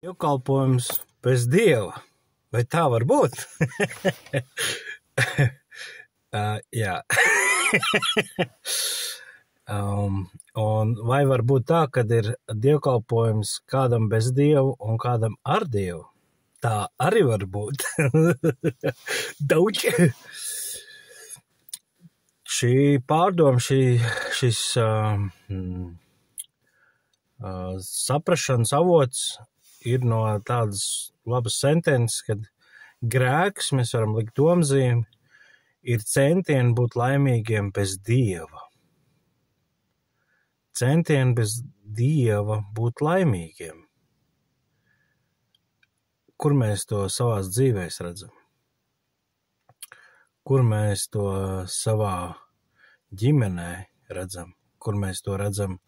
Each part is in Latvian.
Dievkalpojums bez Dieva. Vai tā var būt? Jā. Un vai var būt tā, kad ir dievkalpojums kādam bez Dievu un kādam ar Dievu? Tā arī var būt. Daudz. Šī pārdoma, šis saprašanas avots ir no tādas labas sentences, kad grēks, mēs varam likt domzīmi, ir centieni būt laimīgiem bez Dieva. Centieni bez Dieva būt laimīgiem. Kur mēs to savās dzīvēs redzam? Kur mēs to savā ģimenē redzam? Kur mēs to redzam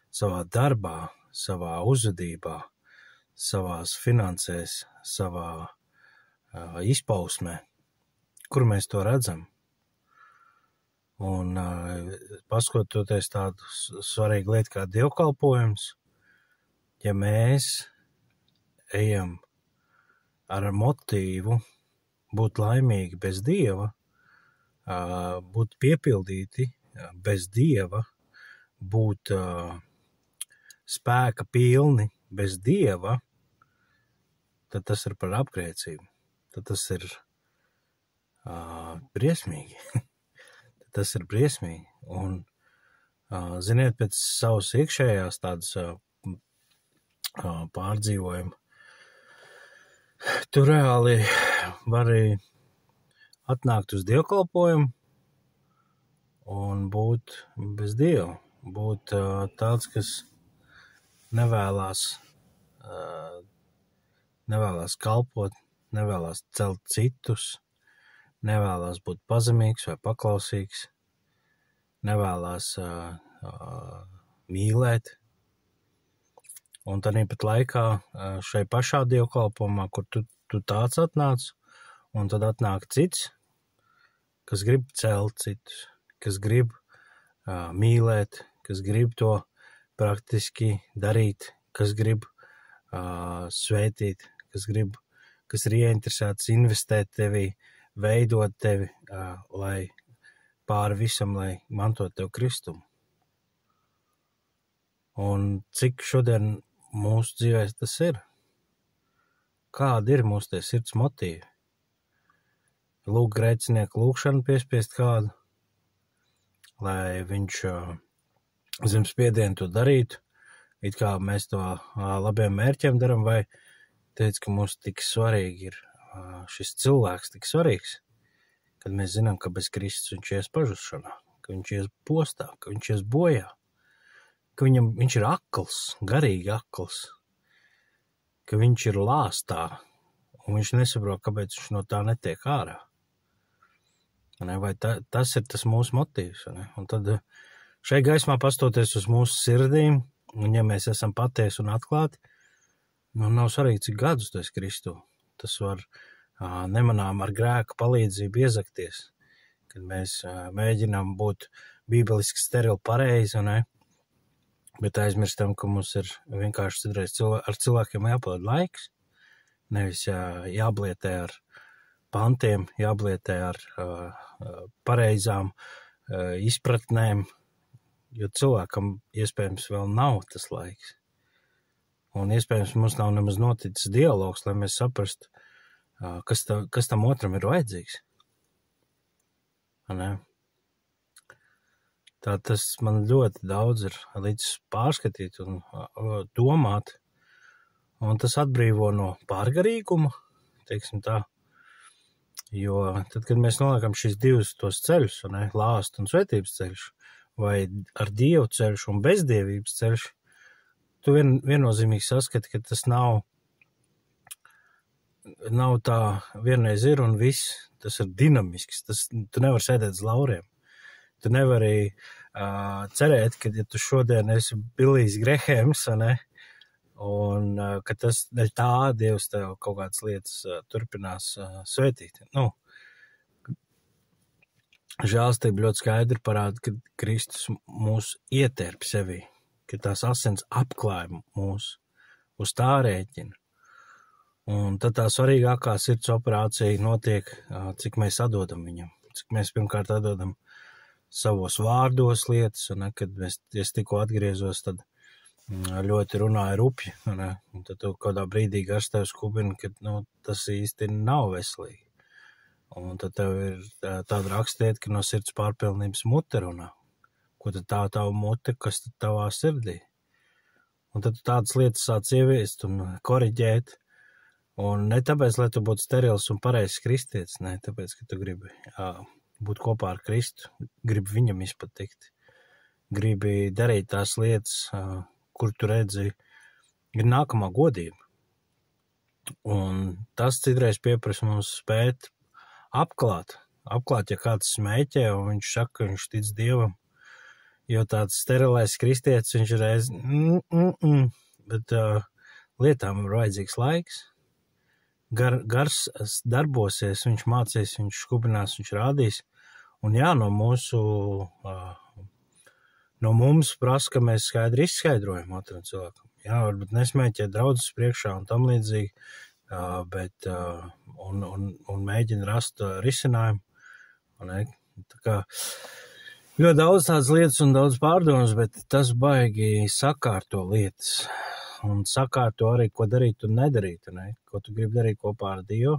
savā darbā, savā uzvedībā, savās finansēs, savā izpausmē? Kur mēs to redzam? Un paskatoties tādu svarīgu lietu kā dievkalpojums, ja mēs ejam ar motīvu būt laimīgi bez Dieva, būt piepildīti bez Dieva, būt spēka pilni bez Dieva, tad tas ir par apgrēcību. Tad tas ir briesmīgi. Tas ir briesmīgi. Un, ziniet, pēc savas iekšējās tādas pārdzīvojuma, tu reāli vari atnākt uz dievkalpojumu un būt bez Dieva. Būt tāds, kas nevēlās kalpot, nevēlās celt citus, nevēlās būt pazemīgs vai paklausīgs, nevēlās mīlēt. Un tāpat laikā šai pašā dievkalpojumā, kur tu tāds atnāc, un tad atnāk cits, kas grib celt citus, kas grib mīlēt, kas grib to praktiski darīt, kas grib svētīt, kas ir ieinteresēts investēt tevī, veidot tevi, lai pāri visam, lai mantot tev kristumu. Un cik šodien mūsu dzīvēs tas ir? Kādi ir mūsu tie sirds motīvi? Lūk, grēcinieku lūkšanu piespiest kādu, lai viņš zem spiedienu to darītu, it kā mēs to labiem mērķiem daram, vai teic, ka mums tik svarīgi ir šis cilvēks tik svarīgs, kad mēs zinām, ka bez Kristus viņš ies pažušanā, ka viņš ies postā, ka viņš ies bojā, ka viņš ir akls, garīgi akls, ka viņš ir lāstā, un viņš nesaprot, kāpēc viņš no tā netiek ārā. Vai tas ir tas mūsu motīvs? Un tad šai gaismā pastoties uz mūsu sirdīm, un ja mēs esam patiesi un atklāti, nav svarīgi, cik gadus tu esi Kristu. Tas var nemanām ar grēku palīdzību iezakties, kad mēs mēģinām būt bībeliski sterili pareizi, bet aizmirstam, ka mums ir vienkārši citreiz ar cilvēkiem jāpavada laiks, nevis jāblietē ar pantiem, jāblietē ar pareizām izpratnēm, jo cilvēkam iespējams vēl nav tas laiks. Un iespējams mums nav nemaz noticis dialogs, lai mēs saprastu, kas tam otram ir vajadzīgs. Tā tas man ļoti daudz ir līdz pārskatīt un domāt, un tas atbrīvo no pārgarīguma, teiksim tā, jo tad, kad mēs noliekam šīs divas tos ceļus, lāst un svētības ceļš, vai ar Dievu ceļš un bezdievības ceļš, tu viennozīmīgi saskati, ka tas nav tā vienreiz ir un viss, tas ir dinamisks, tu nevari sēdēt uz lauriem. Tu nevari cerēt, ka ja tu šodien esi Bilijs Grehēms, un ka tas dēļ tā Dievs tev kaut kādas lietas turpinās svētīt. Žēlastība ļoti skaidri parāda, ka Kristus mūs ietērp sevī, ka tās asins apklāja mūs uz tā rēķina. Un tad tā svarīgākā sirds operācija notiek, cik mēs atdodam viņam. Cik mēs pirmkārt atdodam savos vārdos lietas, un kad es tikko atgriezos, tad ļoti runāja rupji, un tad tu kādā brīdī gars tev skubina, ka tas īsti nav veselīgi. Un tad tev ir tāda rakstiet, ka no sirds pārpilnības mute runā. Ko tad tā tava mute, kas tad tavā sirdī? Un tad tādas lietas sāc ieviest un koriģēt. Un ne tāpēc, lai tu būtu sterils un pareizs kristietis, ne tāpēc, ka tu gribi būt kopā ar Kristu, gribi viņam izpatikt, gribi darīt tās lietas, kur tu redzi, ir nākamā godība. Un tas citreiz pieprasa mums spēt apklāt, ja kāds smēķē, un viņš saka, ka viņš tic Dievam, jo tāds sterilais kristietis, viņš reiz, bet lietām ir vajadzīgs laiks, gars darbosies, viņš mācīs, viņš skubinās, viņš rādīs, un jā, no mums prasa, ka mēs skaidri izskaidrojam otram cilvēkam. Jā, varbūt nesmēķēt draudzes priekšā un tam līdzīgi, bet un mēģina rast risinājumu. Tā kā ļoti daudz tādas lietas un daudz pārdomas, bet tas baigi sakārto lietas. Un sakārto arī, ko darīt un nedarīt. Ne? Ko tu gribi darīt kopā ar Dievu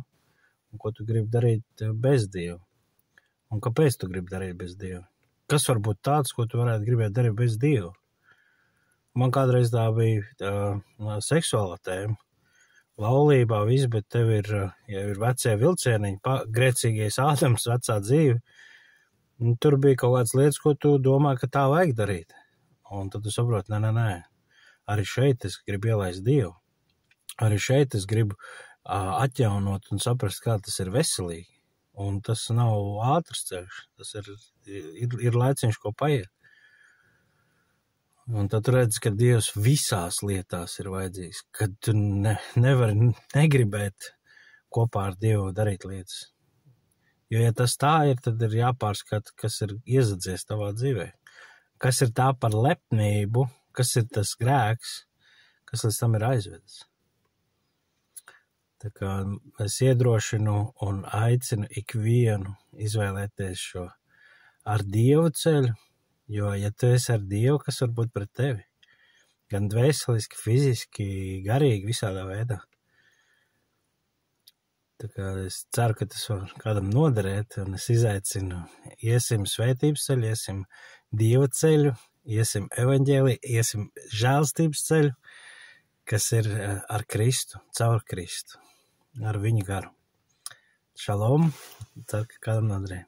un ko tu gribi darīt bez Dievu. Un kāpēc tu gribi darīt bez Dievu? Kas var būt tāds, ko tu varētu gribēt darīt bez Dievu? Man kādreiz tā bija seksuālā tēma. Laulībā viss, bet tev ir, ja ir vecie vilcieniņi, grēcīgais Ādams, vecā dzīve, tur bija kaut kādas lietas, ko tu domā, ka tā vajag darīt. Un tad tu saproti, nē. Arī šeit es gribu ielaist Dievu. Arī šeit es gribu atjaunot un saprast, kā tas ir veselīgi. Un tas nav ātrs ceļš. Tas ir laiciņš, ko paiet. Un tad tu redzi, ka Dievs visās lietās ir vajadzīgs. Kad tu nevari negribēt kopā ar Dievu darīt lietas. Jo, ja tas tā ir, tad ir jāpārskata, kas ir iezadzies tavā dzīvē. Kas ir tā par lepnību, kas ir tas grēks, kas līdz tam ir aizvedis. Tā kā es iedrošinu un aicinu ikvienu izvēlēties šo ar Dievu ceļu, jo, ja tu esi ar Dievu, kas var būt pret tevi? Gan dvēseliski, fiziski, garīgi, visādā veidā. Tā kā es ceru, ka tas var kādam noderēt, un es izaicinu, iesim svētības ceļu, iesim Dieva ceļu, iesim evaņģēliju, iesim žēlstības ceļu, kas ir ar Kristu, caur Kristu, ar viņu garu. Šalom, ceru, ka kādam noderē.